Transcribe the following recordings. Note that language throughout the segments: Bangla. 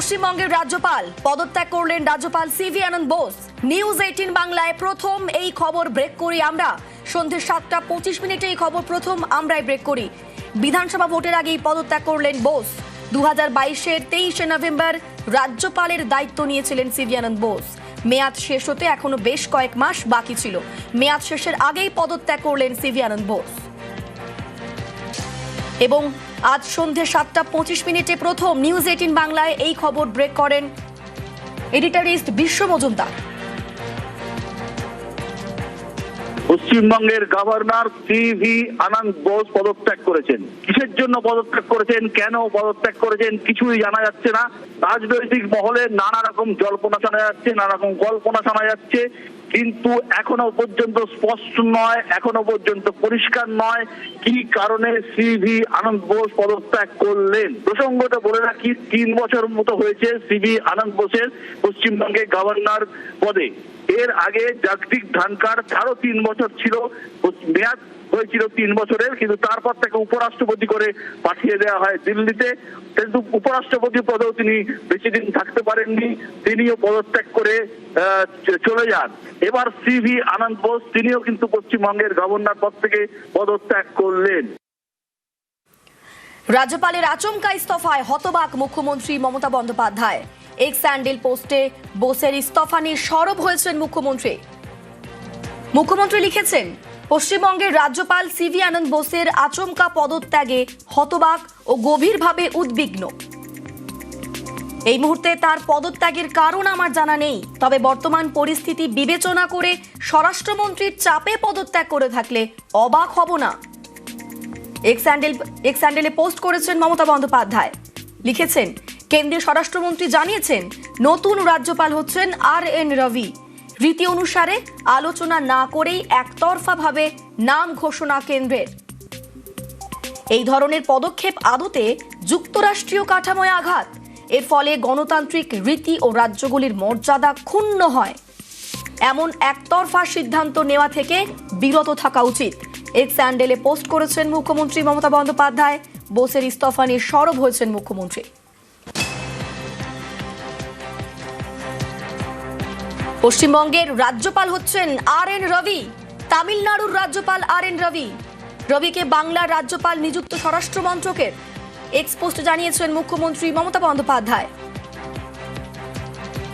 পশ্চিমবঙ্গের রাজ্যপাল পদত্যাগ করলেন রাজ্যপাল সিভি আনন্দ বোস। নিউজ 18 বাংলায় প্রথম এই খবর ব্রেক করি আমরা। সন্ধ্যে 7:25 এই খবর প্রথম আমরাই ব্রেক করি। বিধানসভা ভোটের আগেই পদত্যাগ করলেন বোস। 2022-এর 23শে নভেম্বর রাজ্যপালের দায়িত্ব নিয়েছিলেন সিভি আনন্দ বোস। মেয়াদ শেষ হতে এখনো বেশ কয়েক মাস বাকি ছিল। মেয়াদ শেষের আগেই পদত্যাগ করলেন সিভি আনন্দ বোস এবং আজ সন্ধ্যে 7:25 প্রথম নিউজ 18 বাংলায় এই খবর ব্রেক করেন এডিটরিস্ট বিশ্ব মজুমদার। পশ্চিমবঙ্গের গভর্নর সিভি আনন্দ বোস পদত্যাগ করেছেন। কিসের জন্য পদত্যাগ করেছেন, কেন পদত্যাগ করেছেন কিছুই জানা যাচ্ছে না। রাজনৈতিক মহলে নানা রকম জল্পনা শোনা যাচ্ছে, নানা রকম কল্পনা শোনা যাচ্ছে, কিন্তু এখনো পর্যন্ত স্পষ্ট নয়, এখনো পর্যন্ত পরিষ্কার নয় কি কারণে সিভি আনন্দ বোস পদত্যাগ করলেন। প্রসঙ্গটা বলে রাখি, 3 বছর মতো হয়েছে সিভি আনন্দ বোসের পশ্চিমবঙ্গের গভর্নর পদে। এর আগে জগদীপ ধনখড় তারও 3 বছর ছিল, মেয়াদ হয়েছিল 3 বছরের, কিন্তু তারপর তাকে উপরাষ্ট্রপতি করে পাঠিয়ে দেওয়া হয় দিল্লিতে। কিন্তু উপরাষ্ট্রপতি পদেও তিনি বেশি দিন থাকতে পারেননি, তিনিও পদত্যাগ করে চলে যান। এবার সিভি আনন্দ বোস তিনিও কিন্তু পশ্চিমবঙ্গের গভর্নর পদ থেকে পদত্যাগ করলেন। রাজ্যপালের আচমকা ইস্তফায় হতবাক মুখ্যমন্ত্রী মমতা বন্দ্যোপাধ্যায়। এক্স স্যান্ডেল পোস্টে বোসের ইস্তফা নিয়ে সরব হয়েছেন মুখ্যমন্ত্রী। মুখ্যমন্ত্রী লিখেছেন, পশ্চিমবঙ্গের রাজ্যপাল সিভি আনন্দ বোসের আচমকা পদত্যাগে হতবাক ও গভীরভাবে উদ্বিগ্ন। এই মুহূর্তে তার পদত্যাগের কারণ আমার জানা নেই, তবে বর্তমান পরিস্থিতি বিবেচনা করে স্বরাষ্ট্রমন্ত্রীর চাপে পদত্যাগ করে থাকলে অবাক হব না। এক্স স্যান্ডেলে পোস্ট করেছেন মমতা বন্দ্যোপাধ্যায়। লিখেছেন, কেন্দ্রীয় স্বরাষ্ট্রমন্ত্রী জানিয়েছেন নতুন রাজ্যপাল হচ্ছেন RN রবি। রীতি অনুসারে আলোচনা না করেই একতরফাভাবে নাম ঘোষণা কেন্দ্রের। এই ধরনের পদক্ষেপ আদতে যুক্তরাষ্ট্রীয় কাঠামোয় আঘাত। এর ফলে গণতান্ত্রিক রীতি ও রাজ্যগুলির মর্যাদা ক্ষুণ্ণ হয়। এমন একতরফা সিদ্ধান্ত নেওয়া থেকে বিরত থাকা উচিত। এক্স স্যান্ডেলে পোস্ট করেছেন মুখ্যমন্ত্রী মমতা বন্দ্যোপাধ্যায়। বোসের ইস্তফা নিয়ে সরব হয়েছেন মুখ্যমন্ত্রী। পশ্চিমবঙ্গের রাজ্যপাল হচ্ছেন RN রবি। তামিলনাড়ুর রাজ্যপাল RN রবি। রবিকে বাংলার রাজ্যপাল নিযুক্ত স্বরাষ্ট্র মন্ত্রকের। এক্স পোস্টে জানিয়েছেন মুখ্যমন্ত্রী মমতা বন্দ্যোপাধ্যায়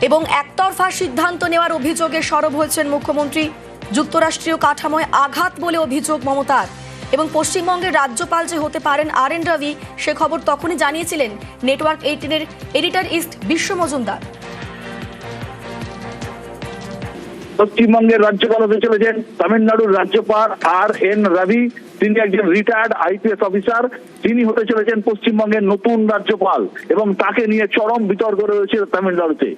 এবং একতরফা সিদ্ধান্ত নেওয়ার অভিযোগে সরব হয়েছেন মুখ্যমন্ত্রী। যুক্তরাষ্ট্রীয় কাঠামোয় আঘাত বলে অভিযোগ মমতার এবং পশ্চিমবঙ্গের রাজ্যপাল যে হতে পারেন RN রবি, সে খবর তখনই জানিয়েছিলেন নেটওয়ার্ক 18-এর এডিটর ইস্ট বিশ্ব মজুমদার। পশ্চিমবঙ্গের রাজ্যপাল হতে চলেছেন তামিলনাড়ুর রাজ্যপাল RN রবি। তিনি একজন রিটায়ার্ড IPS অফিসার। তিনি হতে চলেছেন পশ্চিমবঙ্গের নতুন রাজ্যপাল এবং তাকে নিয়ে চরম বিতর্ক রয়েছে তামিলনাড়ুতে।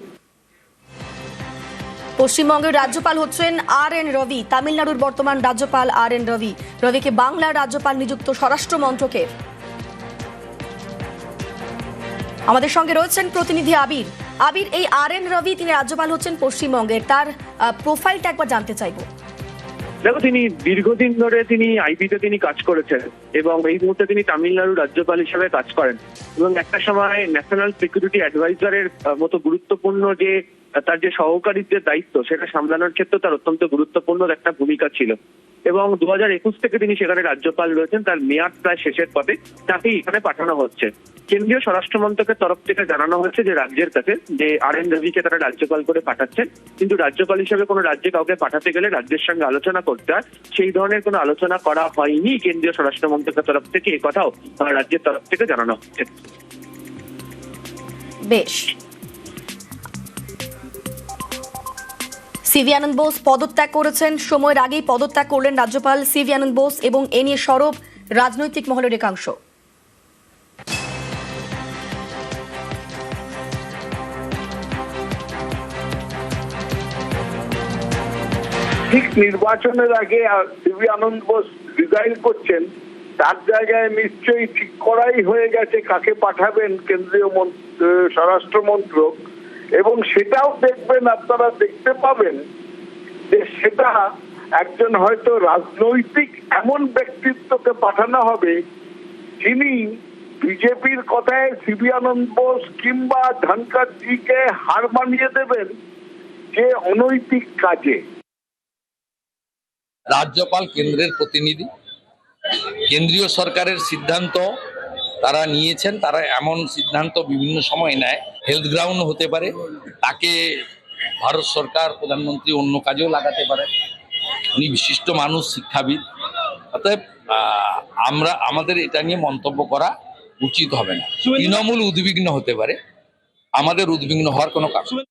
পশ্চিমবঙ্গের রাজ্যপাল হচ্ছেন RN রবি। তামিলনাড়ুর বর্তমান রাজ্যপাল RN রবি। রবিকে বাংলার রাজ্যপাল নিযুক্ত স্বরাষ্ট্র মন্ত্রকের। আমাদের সঙ্গে রয়েছেন প্রতিনিধি আবির। আবির, এই RN রবি তিনি রাজ্যপাল হচ্ছেন পশ্চিমবঙ্গের, তার প্রোফাইলটা একবার জানতে চাইবো। দেখো, তিনি দীর্ঘদিন ধরে তিনি আইপিতে তিনি কাজ করেছেন এবং এই মুহূর্তে তিনি তামিলনাড়ুর রাজ্যপাল হিসেবে কাজ করেন এবং একটা সময় ন্যাশনাল সিকিউরিটি অ্যাডভাইজারের মতো গুরুত্বপূর্ণ যে তার যে সহকারীদের দায়িত্ব সেটা সামলানোর ক্ষেত্রে তার অত্যন্ত গুরুত্বপূর্ণ একটা ভূমিকা ছিল এবং 2021 থেকে তিনি সেখানে রাজ্যপাল রয়েছেন। তার মেয়াদ প্রায় শেষের পথে, তাকেই এখানে পাঠানো হচ্ছে। কেন্দ্রীয় স্বরাষ্ট্র মন্ত্রকের তরফ থেকে জানানো হয়েছে যে রাজ্যের কাছে যে RN রবিকে তারা রাজ্যপাল করে পাঠাচ্ছেন, কিন্তু রাজ্যপাল হিসেবে কোনো রাজ্যে কাউকে পাঠাতে গেলে রাজ্যের সঙ্গে আলোচনা করতে হয়। সেই ধরনের কোনো আলোচনা করা হয়নি কেন্দ্রীয় স্বরাষ্ট্র মন্ত্রকের তরফ থেকে, এই কথাও রাজ্যের তরফ থেকে জানানো হচ্ছে। বেশ, সিভি আনন্দ বোস পদত্যাগ করেছেন। সময়ের আগেই পদত্যাগ করলেন রাজ্যপাল সিভি আনন্দ বোস এবং এ নিয়ে সরব রাজনৈতিক মহলের একাংশ। ঠিক নির্বাচনের আগে সিভি আনন্দ বোস রিজাইন করছেন, তার জায়গায় নিশ্চয়ই ঠিক করাই হয়ে গেছে কাকে পাঠাবেন কেন্দ্রীয় স্বরাষ্ট্র মন্ত্রক, এবং সেটাও দেখবেন, আপনারা দেখতে পাবেন যে সেটা একজন হয়তো রাজনৈতিক এমন ব্যক্তিত্বকে পাঠানো হবে যিনি বিজেপির কথায় সিবি আনন্দ বোস কিংবা ধনকরজিকে হার মানিয়ে দেবেন যে অনৈতিক কাজে? রাজ্যপাল কেন্দ্রের প্রতিনিধি, কেন্দ্রীয় সরকারের সিদ্ধান্ত তারা নিয়েছেন। তারা এমন সিদ্ধান্ত বিভিন্ন সময় নেয়, হেলথ গ্রাউন্ড হতে পারে, তাকে ভারত সরকার প্রধানমন্ত্রী অন্য কাজেও লাগাতে পারে। উনি বিশিষ্ট মানুষ, শিক্ষাবিদ, অতএব আমাদের এটা নিয়ে মন্তব্য করা উচিত হবে না। তৃণমূল উদ্বিগ্ন হতে পারে, আমাদের উদ্বিগ্ন হওয়ার কোনো কারণ নেই।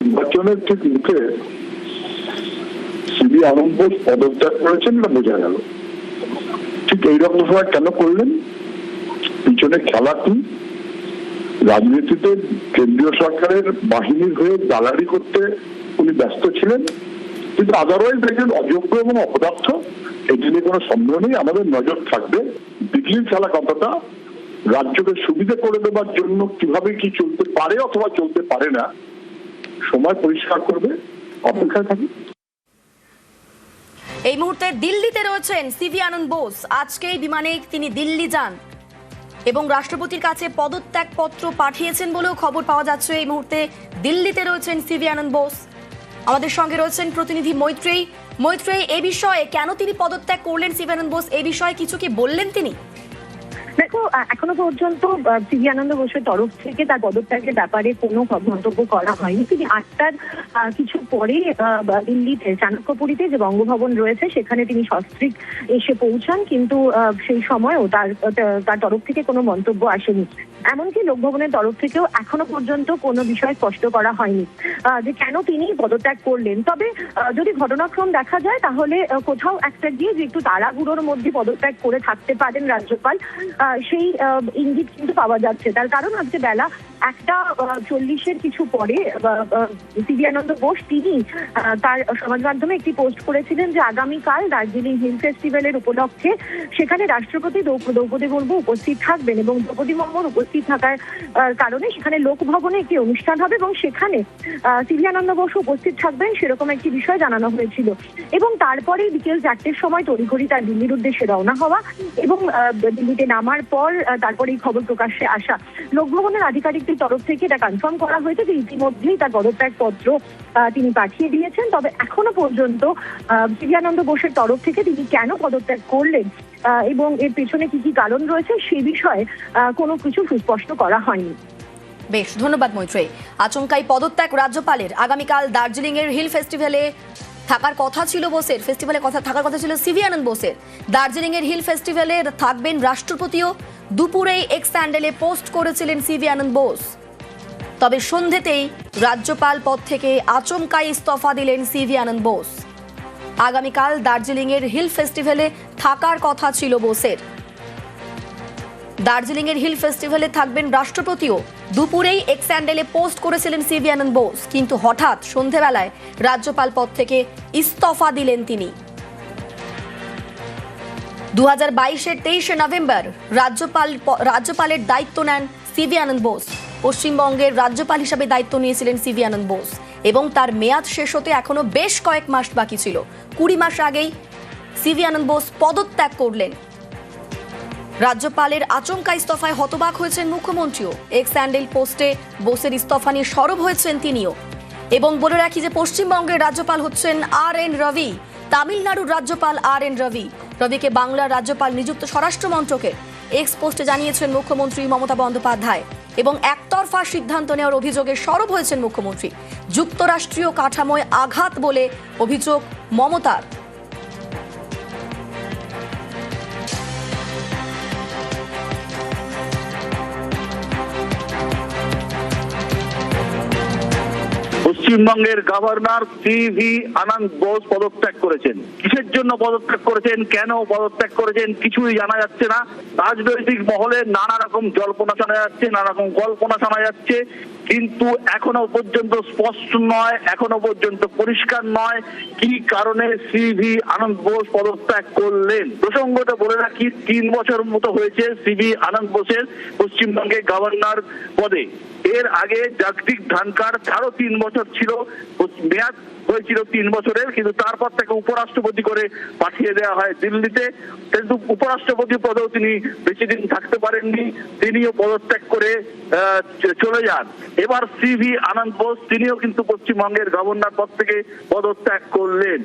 নির্বাচনের ঠিক মুখে সিবি আনন্দ বোস পদত্যাগ করেছেন না বোঝা গেল। ঠিক এইরকম সময় কেন করলেন? পিছনে খেলা কি? রাজনীতিতে কেন্দ্রীয় সরকারের বাহিনীর হয়ে দালালি করতে উনি ব্যস্ত ছিলেন, কিন্তু আদারওয়াইজ একজন অযোগ্য এবং অপদার্থ, এটি নিয়ে কোনো সন্দেহ নেই। আমাদের নজর থাকবে দিল্লির খেলা কথাটা রাজ্যকে সুবিধা করে দেবার জন্য কিভাবে কি চলতে পারে অথবা চলতে পারে না, সময় পরিষ্কার করবে, অপেক্ষায় থাকি। এই মুহূর্তে দিল্লিতে রয়েছেন সিভি আনন্দ বোস। আজকেই বিমানে তিনি দিল্লি যান এবং রাষ্ট্রপতির কাছে পদত্যাগ পত্র পাঠিয়েছেন বলেও খবর পাওয়া যাচ্ছে। এই মুহূর্তে দিল্লিতে রয়েছেন সিভি আনন্দ বোস। আমাদের সঙ্গে রয়েছেন প্রতিনিধি মৈত্রেয়ী। মৈত্রেয়ী, এই বিষয়ে কেন তিনি পদত্যাগ করলেন সিভি আনন্দ বোস, এই বিষয়ে কিছু কি বললেন তিনি? দেখো, এখনো পর্যন্ত সিভি আনন্দ বোসের তরফ থেকে তার পদত্যাগের ব্যাপারে কোনো মন্তব্য করা হয়নি। তিনি 8টার কিছু পরে দিল্লিতে চাণক্যপুরীতে যে বঙ্গভবন রয়েছে সেখানে তিনি সস্ত্রীক এসে পৌঁছান, কিন্তু সেই সময়ও তার তরফ থেকে কোনো মন্তব্য আসেনি। এমনকি লোকভবনের তরফ থেকেও এখনো পর্যন্ত কোনো বিষয় স্পষ্ট করা হয়নি যে কেন তিনি পদত্যাগ করলেন। তবে যদি ঘটনাক্রম দেখা যায় তাহলে কোথাও একটা গিয়ে যে একটু তাড়াহুড়োর মধ্যে পদত্যাগ করে থাকতে পারেন রাজ্যপাল, সেই ইঙ্গিত কিন্তু পাওয়া যাচ্ছে। তার কারণ আজকে বেলা 1:40 কিছু পরে সিভি আনন্দ বোস তিনি তার সমাজ মাধ্যমে একটি পোস্ট করেছিলেন যে আগামীকাল দার্জিলিং হিল ফেস্টিভ্যালের উপলক্ষে সেখানে রাষ্ট্রপতি দ্রৌপদী মুর্মু উপস্থিত থাকবেন এবং দ্রৌপদী মুর্মুর উপস্থিত থাকার কারণে সেখানে লোকভবনে একটি অনুষ্ঠান হবে এবং সেখানে সিভি আনন্দ বোস উপস্থিত থাকবেন, সেরকম একটি বিষয় জানানো হয়েছিল। এবং তারপরে বিকেল 4টের সময় তড়িঘড়ি তার দিল্লির উদ্দেশ্যে রওনা হওয়া এবং দিল্লিতে নামার পর তারপরে এই খবর প্রকাশ্যে আসা। লোকভবনের আধিকারিকদের তরফ থেকে এটা কনফার্ম করা হয়েছে যে ইতিমধ্যেই তার পদত্যাগ পত্র তিনি পাঠিয়ে দিয়েছেন। তবে এখনো পর্যন্ত সিভি আনন্দ বোসের তরফ থেকে তিনি কেন পদত্যাগ করলেন এবং এর পেছনে কি কি কারণ রয়েছে সে বিষয়ে কোনো কিছু সুস্পষ্ট করা হয়নি। বেশ, ধন্যবাদ মৈত্রেয়ী। আচমকাই পদত্যাগ রাজ্যপালের। আগামীকাল দার্জিলিং এর হিল ফেস্টিভ্যালে থাকার কথা ছিল বোসের, থাকার কথা ছিল সিভি আনন্দ বোসের। দার্জিলিং এর হিল ফেস্টিভ্যালে থাকবেন রাষ্ট্রপতিও। দুপুরেই এক্স হ্যান্ডেলে পোস্ট করেছিলেন সিভি আনন্দ বোস। তবে সন্ধ্যেতেই রাজ্যপাল পদ থেকে আচমকাই ইস্তফা দিলেন সিভি আনন্দ বোস। আগামীকাল দার্জিলিং এর হিল ফেস্টিভ্যালে থাকার কথা ছিল বোসের। দার্জিলিং এর হিল ফেস্টিভ্যালে থাকবেন রাষ্ট্রপতিও। দুপুরেই এক্স হ্যান্ডেলে পোস্ট করেছিলেন সিভি আনন্দ বোস, কিন্তু হঠাৎ সন্ধ্যেবেলায় রাজ্যপাল পদ থেকে ইস্তফা দিলেন তিনি। 2022-এর 23শে নভেম্বর রাজ্যপালের দায়িত্ব নেন সিভি আনন্দ বোস। পশ্চিমবঙ্গের রাজ্যপাল হিসেবে দায়িত্ব নিয়েছিলেন সিভি আনন্দ বোস এবং তার মেয়াদ শেষ হতে এখনো বেশ কয়েক মাস বাকি ছিল। 20 মাস আগেই সিভি আনন্দ বোস পদত্যাগ করলেন। রাজ্যপালের আচমকা ইস্তফায় হতবাক হয়েছেন মুখ্যমন্ত্রীও। এক্স হ্যান্ডেল পোস্টে বোসের ইস্তফা নিয়ে সরব হয়েছেন তিনিও। এবং বলে রাখি যে পশ্চিমবঙ্গের রাজ্যপাল হচ্ছেন RN রবি, তামিলনাড়ুর রাজ্যপাল RN রবি। রবিকে বাংলার রাজ্যপাল নিযুক্ত স্বরাষ্ট্র মন্ত্রকের এক্স পোস্টে জানিয়েছেন মুখ্যমন্ত্রী মমতা বন্দ্যোপাধ্যায় এবং একতরফা সিদ্ধান্ত নেওয়ার অভিযোগে সরব হয়েছেন মুখ্যমন্ত্রী। যুক্তরাষ্ট্রীয় কাঠামোয় আঘাত বলে অভিযোগ মমতার। পশ্চিমবঙ্গের গভর্নর সিভি আনন্দ বোস পদত্যাগ করেছেন। কিসের জন্য পদত্যাগ করেছেন, কেন পদত্যাগ করেছেন কিছুই জানা যাচ্ছে না। রাজনৈতিক মহলে নানা রকম জল্পনা শোনা যাচ্ছে, নানা রকম কল্পনা শোনা যাচ্ছে, কিন্তু এখনো পর্যন্ত স্পষ্ট নয়, এখনো পর্যন্ত পরিষ্কার নয় কি কারণে সিভি আনন্দ বোস পদত্যাগ করলেন। প্রসঙ্গটা বলে রাখি, 3 বছর মতো হয়েছে সিভি আনন্দ বোসের পশ্চিমবঙ্গের গভর্নর পদে। এর আগে জগদীপ ধনকর তারও 3 বছর ছিল মেয়াদ হয়েছিল 3 বছরের, কিন্তু তারপর তাকে উপরাষ্ট্রপতি করে পাঠিয়ে দেওয়া হয় দিল্লিতে। কিন্তু উপরাষ্ট্রপতি পদেও তিনি বেশি দিন থাকতে পারেননি, তিনিও পদত্যাগ করে চলে যান। এবার সিভি আনন্দ বোস তিনিও কিন্তু পশ্চিমবঙ্গের গভর্নর পদ থেকে পদত্যাগ করলেন।